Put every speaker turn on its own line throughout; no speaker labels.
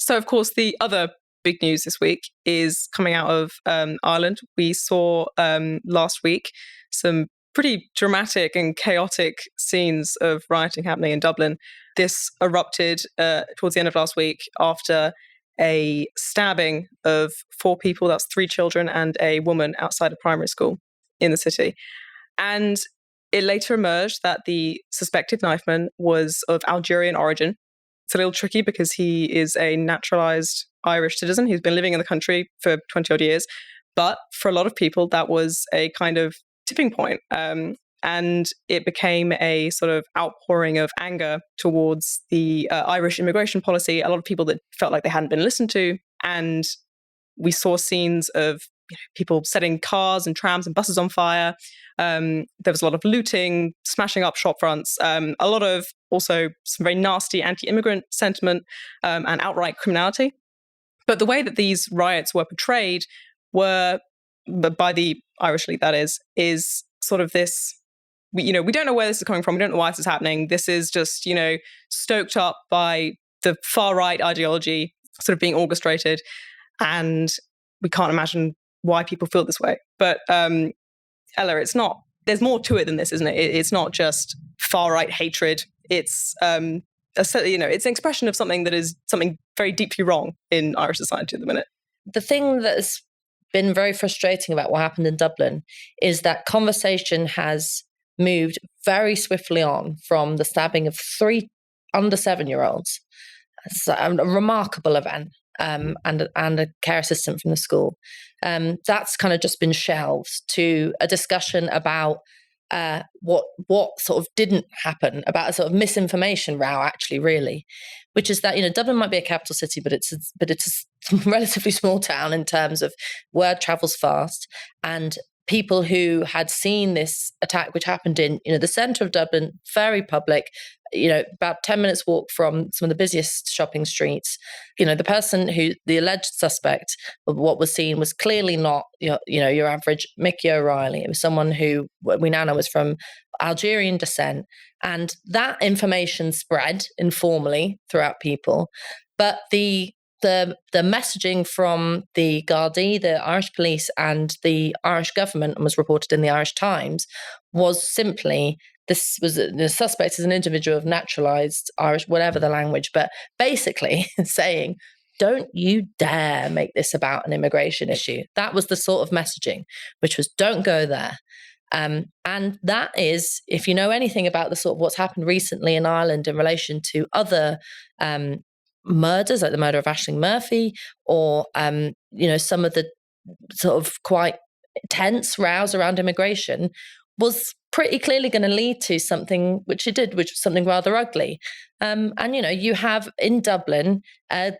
So, of course, the other big news this week is coming out of Ireland. We saw last week some pretty dramatic and chaotic scenes of rioting happening in Dublin. This erupted towards the end of last week after a stabbing of 4 people, that's 3 children and a woman, outside a primary school in the city. And it later emerged that the suspected knifeman was of Algerian origin. It's a little tricky because he is a naturalized Irish citizen. He's been living in the country for 20 odd years. But for a lot of people, that was a kind of tipping point. And it became a sort of outpouring of anger towards the Irish immigration policy. A lot of people that felt like they hadn't been listened to. And we saw scenes of people setting cars and trams and buses on fire. There was a lot of looting, smashing up shop fronts, a lot of also some very nasty anti-immigrant sentiment and outright criminality. But the way that these riots were portrayed were, by the Irish elite that is sort of this, we don't know where this is coming from. We don't know why this is happening. This is just, stoked up by the far right ideology sort of being orchestrated. And we can't imagine why people feel this way. But Ella, there's more to it than this, isn't it? It's not just far right hatred. It's it's an expression of something that is something very deeply wrong in Irish society at the minute.
The thing that's been very frustrating about what happened in Dublin is that conversation has moved very swiftly on from the stabbing of 3 under 7-year-olds. It's a remarkable event. And a care assistant from the school. That's kind of just been shelved to a discussion about what sort of didn't happen, about a sort of misinformation row, actually, really, which is that Dublin might be a capital city, but it's a relatively small town in terms of word travels fast, and people who had seen this attack, which happened in the centre of Dublin, very public, about 10 minutes walk from some of the busiest shopping streets. The alleged suspect of what was seen was clearly not your average Mickey O'Reilly. It was someone who we now know was from Algerian descent, and that information spread informally throughout people. But the messaging from the Gardaí, the Irish police, and the Irish government, and was reported in the Irish Times, was simply, this was the suspect is an individual of naturalized Irish, whatever the language, but basically saying, don't you dare make this about an immigration issue. That was the sort of messaging, which was, don't go there. And that is, if you know anything about the sort of what's happened recently in Ireland in relation to other murders, like the murder of Aisling Murphy, or some of the sort of quite tense rows around immigration, was pretty clearly going to lead to something which it did, which was something rather ugly. And you have in Dublin a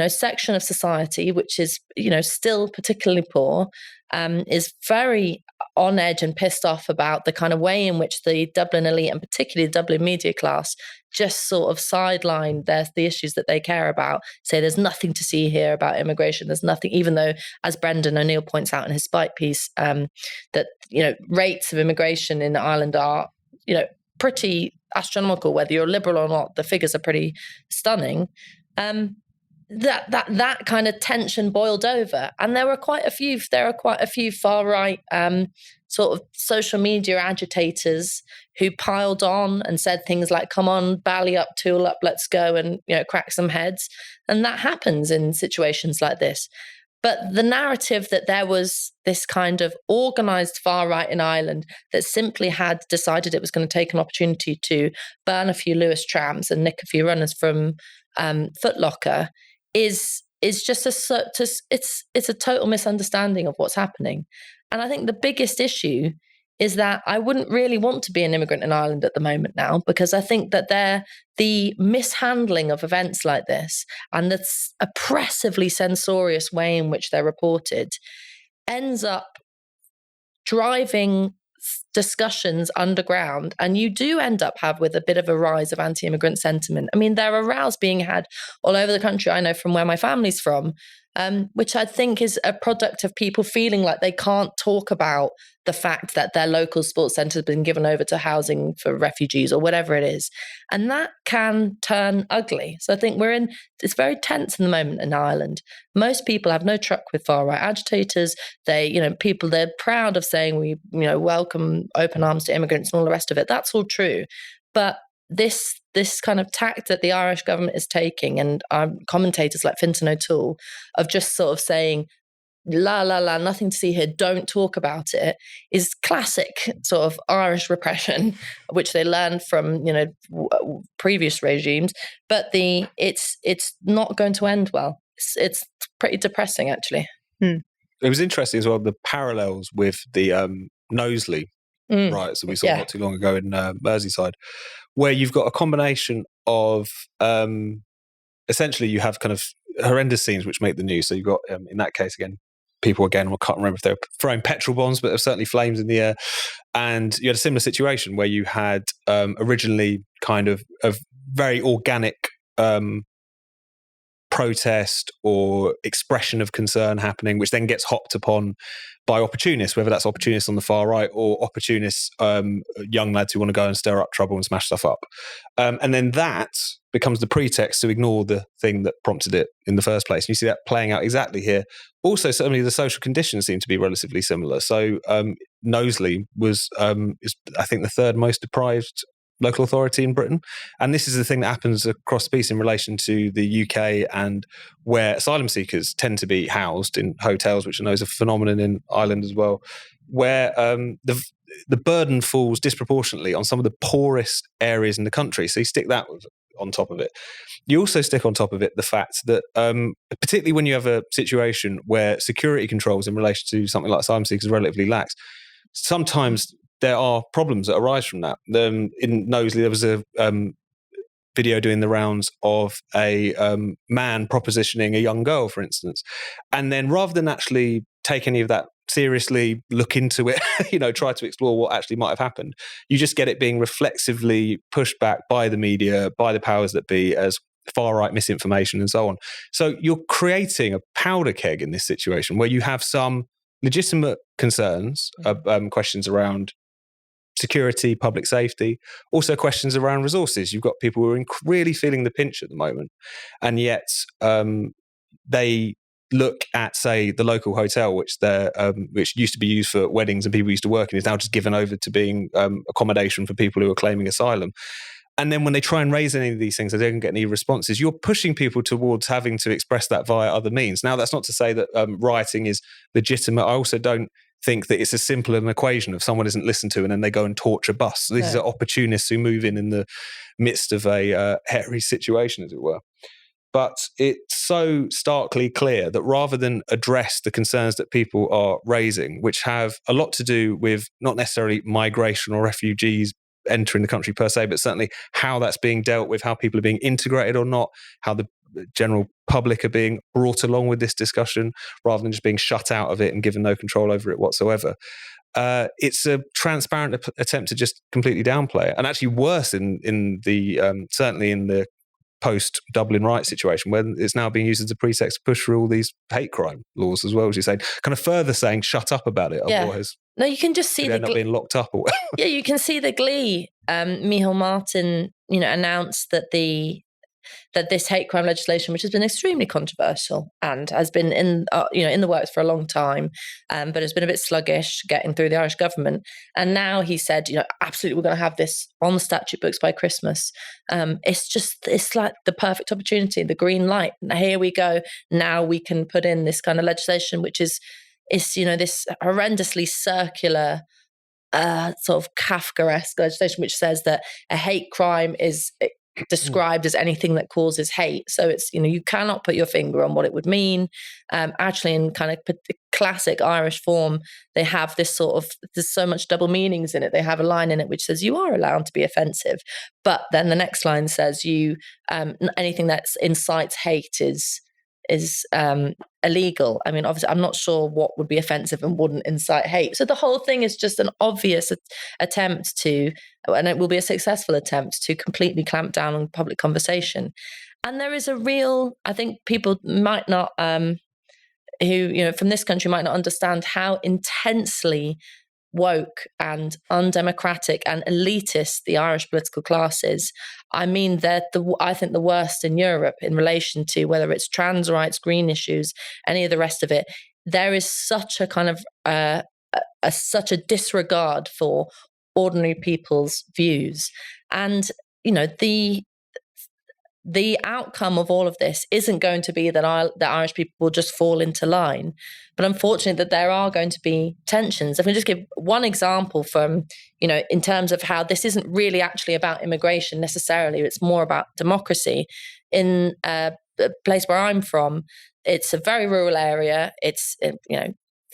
section of society which is still particularly poor, is very on edge and pissed off about the kind of way in which the Dublin elite, and particularly the Dublin media class, just sort of sideline the issues that they care about. Say there's nothing to see here about immigration. There's nothing, even though, as Brendan O'Neill points out in his Spike piece, that rates of immigration in Ireland are pretty astronomical. Whether you're liberal or not, the figures are pretty stunning. That kind of tension boiled over, and there are quite a few far right sort of social media agitators who piled on and said things like, come on, bally up, tool up, let's go and crack some heads. And that happens in situations like this. But the narrative that there was this kind of organised far right in Ireland that simply had decided it was going to take an opportunity to burn a few Lewis trams and nick a few runners from Foot Locker is just it's a total misunderstanding of what's happening. And I think the biggest issue is that I wouldn't really want to be an immigrant in Ireland at the moment now, because I think that the mishandling of events like this and the oppressively censorious way in which they're reported ends up driving discussions underground, and you do end up with a bit of a rise of anti-immigrant sentiment. I mean, there are rows being had all over the country. I know from where my family's from, which I think is a product of people feeling like they can't talk about the fact that their local sports centre has been given over to housing for refugees or whatever it is. And that can turn ugly. So I think it's very tense in the moment in Ireland. Most people have no truck with far-right agitators. They're proud of saying we, welcome open arms to immigrants and all the rest of it. That's all true. But this kind of tact that the Irish government is taking, and commentators like Fintan O'Toole, of just sort of saying, la, la, la, nothing to see here, don't talk about it, is classic sort of Irish repression, which they learned from, previous regimes. But it's not going to end well. It's pretty depressing, actually.
It was interesting as well, the parallels with the Knowsley riots that we saw not too long ago in Merseyside, where you've got a combination of essentially you have kind of horrendous scenes which make the news. So you've got, in that case, again, people, I can't remember if they were throwing petrol bombs, but there were certainly flames in the air. And you had a similar situation where you had originally kind of a very organic protest or expression of concern happening, which then gets hopped upon by opportunists, whether that's opportunists on the far right or opportunists, young lads who want to go and stir up trouble and smash stuff up. And then that becomes the pretext to ignore the thing that prompted it in the first place. And you see that playing out exactly here. Also, certainly the social conditions seem to be relatively similar. So Knowsley is, I think, the third most deprived local authority in Britain. And this is the thing that happens across the piece in relation to the UK, and where asylum seekers tend to be housed in hotels, which I know is a phenomenon in Ireland as well, where the burden falls disproportionately on some of the poorest areas in the country. So you stick that on top of it. You also stick on top of it the fact that, particularly when you have a situation where security controls in relation to something like asylum seekers are relatively lax, sometimes there are problems that arise from that. In Knowsley, there was a video doing the rounds of a man propositioning a young girl, for instance. And then rather than actually take any of that seriously, look into it, try to explore what actually might have happened, you just get it being reflexively pushed back by the media, by the powers that be, as far-right misinformation and so on. So you're creating a powder keg in this situation where you have some legitimate concerns, questions around security, public safety, also questions around resources. You've got people who are really feeling the pinch at the moment, and yet they look at, say, the local hotel, which used to be used for weddings and people used to work in, is now just given over to being accommodation for people who are claiming asylum. And then when they try and raise any of these things, they don't get any responses. You're pushing people towards having to express that via other means. Now, that's not to say that rioting is legitimate. I also don't think that it's as simple an equation of someone isn't listened to and then they go and torch a bus. These are opportunists who move in the midst of a hairy situation, as it were. But it's so starkly clear that rather than address the concerns that people are raising, which have a lot to do with not necessarily migration or refugees entering the country per se, but certainly how that's being dealt with, how people are being integrated or not, how the general public are being brought along with this discussion rather than just being shut out of it and given no control over it whatsoever. It's a transparent attempt to just completely downplay it, and actually worse in the certainly in the post-Dublin riot situation, where it's now being used as a pretext to push for all these hate crime laws as well, as you say, kind of further saying shut up about it, otherwise
no, you can just see
end up being locked up or
yeah, you can see the glee. Micheál Martin announced that this hate crime legislation, which has been extremely controversial and has been in the works for a long time, but has been a bit sluggish getting through the Irish government. And now he said, absolutely, we're going to have this on the statute books by Christmas. It's like the perfect opportunity, the green light. Here we go. Now we can put in this kind of legislation, which is this horrendously circular, sort of Kafkaesque legislation, which says that a hate crime is described as anything that causes hate. So it's, you cannot put your finger on what it would mean. Actually, in kind of classic Irish form, they have there's so much double meanings in it. They have a line in it which says you are allowed to be offensive, but then the next line says anything that incites hate is is illegal. I mean, obviously, I'm not sure what would be offensive and wouldn't incite hate. So the whole thing is just an obvious attempt to, and it will be a successful attempt to completely clamp down on public conversation. And there is a real, I think people might not, who, from this country might not understand how intensely woke and undemocratic and elitist the Irish political class is. I mean, they're I think the worst in Europe in relation to whether it's trans rights, green issues, any of the rest of it. There is such a kind of such a disregard for ordinary people's views, and the outcome of all of this isn't going to be that Irish people will just fall into line, but unfortunately that there are going to be tensions. If we just give one example from, in terms of how this isn't really actually about immigration necessarily, it's more about democracy. In the place where I'm from, it's a very rural area. It's,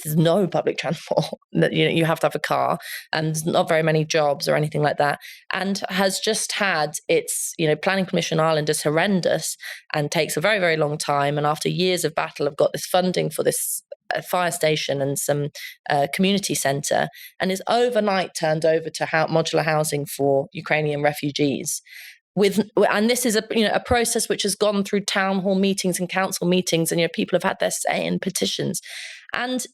there's no public transport. You have to have a car, and there's not very many jobs or anything like that. And has just had its, planning permission Ireland is horrendous and takes a very, very long time. And after years of battle, have got this funding for this fire station and some community centre, and is overnight turned over to modular housing for Ukrainian refugees. And this is a process which has gone through town hall meetings and council meetings, and people have had their say in petitions. And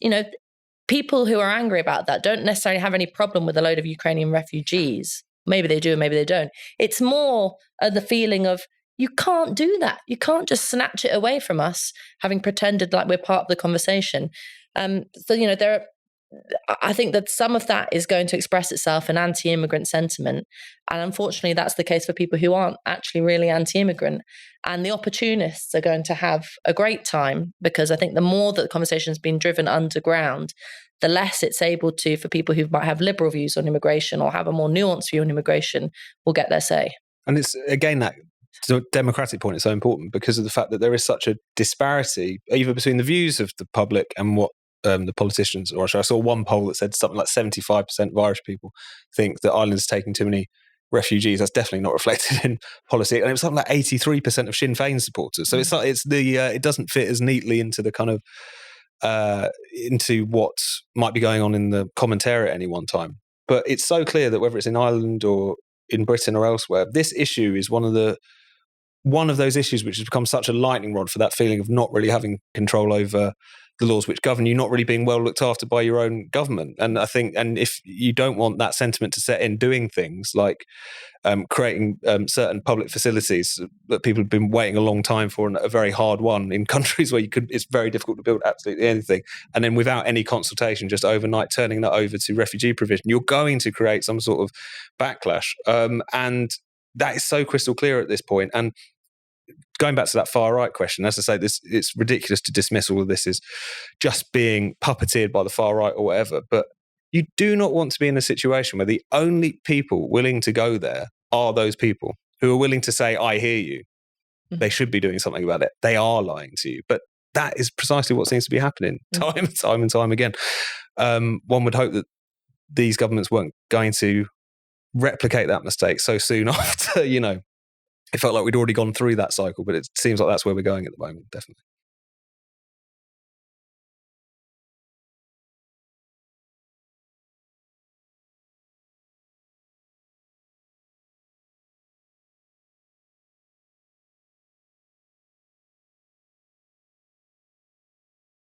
people who are angry about that don't necessarily have any problem with a load of Ukrainian refugees. Maybe they do, maybe they don't. It's more the feeling of, you can't do that. You can't just snatch it away from us, having pretended like we're part of the conversation. I think that some of that is going to express itself in anti-immigrant sentiment. And unfortunately, that's the case for people who aren't actually really anti-immigrant. And the opportunists are going to have a great time, because I think the more that the conversation has been driven underground, the less it's able to, for people who might have liberal views on immigration or have a more nuanced view on immigration, will get their say.
And it's, again, that democratic point is so important because of the fact that there is such a disparity, even between the views of the public and what the politicians, or I saw one poll that said something like 75% of Irish people think that Ireland's taking too many refugees. That's definitely not reflected in policy. And it was something like 83% of Sinn Féin supporters. So it doesn't fit as neatly into the kind of into what might be going on in the commentary at any one time. But it's so clear that whether it's in Ireland or in Britain or elsewhere, this issue is one of those issues which has become such a lightning rod for that feeling of not really having control over the laws which govern you, not really being well looked after by your own government. And I think, and if you don't want that sentiment to set in, doing things like creating certain public facilities that people have been waiting a long time for, and a very hard one in countries where it's very difficult to build absolutely anything, and then without any consultation, just overnight turning that over to refugee provision, you're going to create some sort of backlash. And that is so crystal clear at this point. And going back to that far right question, as I say, it's ridiculous to dismiss all of this as just being puppeteered by the far right or whatever. But you do not want to be in a situation where the only people willing to go there are those people who are willing to say, I hear you. Mm-hmm. They should be doing something about it. They are lying to you. But that is precisely what seems to be happening time and time again. One would hope that these governments weren't going to replicate that mistake so soon after, it felt like we'd already gone through that cycle, but it seems like that's where we're going at the moment, definitely.